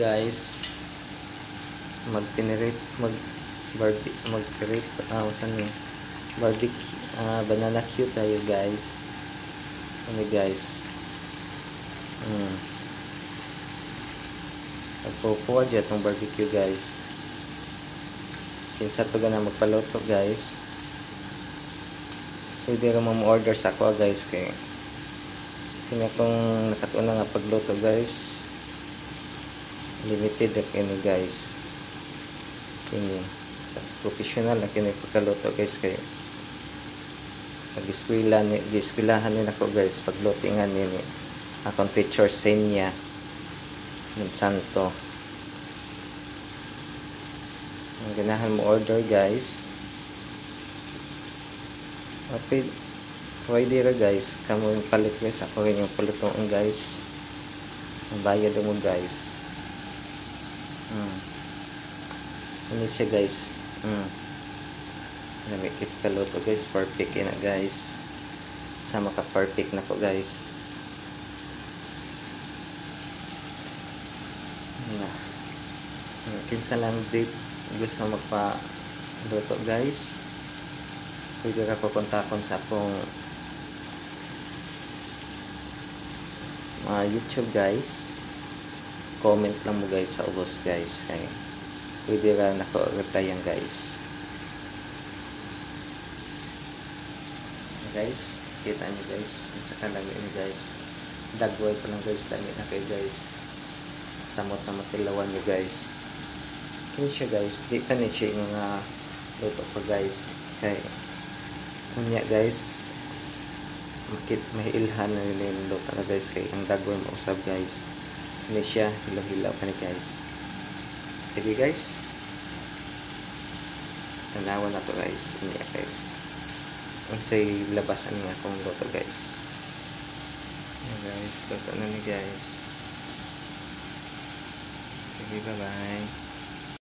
Guys, mag-generate mag-create saan yun? Barbecue, banana cue tayo guys. Ano guys? Magpupuwa dyan itong barbecue guys. Kinsa to na magpaluto guys. Pwede rin mo order sa ako guys kay kanya kong nakatuna nga pagluto guys. Limited na kini guys. Kini sa professional na kini pagkaluto guys kay nag-eskwelahan din ako guys paglutingan nini akong teacher Senya ng Santo. Ang ganahan mo order guys. Okay, pwede ra guys kamo yung palit guys ako rin yung palutoon guys. Ang bayad mo guys. Ano siya guys? Namikip kaluto guys, perfect na guys. Sama ka perfect na po guys. Kinsa lang date gusto magpa-luto guys. Pwede ka pupuntakon sa akong YouTube guys. Comment lang mo guys sa ubos guys. Kaya pwede ka nako-replyan guys. Guys, kita nyo guys sa kalami nyo guys, dagway pa lang guys, dami na kayo guys, samot na matilawan nyo guys. Kini siya guys, di ka ni siya yung luto pa guys, kaya unya guys mahilhan na nila yung luto na guys, kaya ang dagway mausap guys. Kini siya hilaw-hilaw pa ni guys. Sige guys, tanawan na to guys. Unya guys, unsay labasan nga akong luto guys. Ayan guys, luto na ni guys. Sige, bye bye.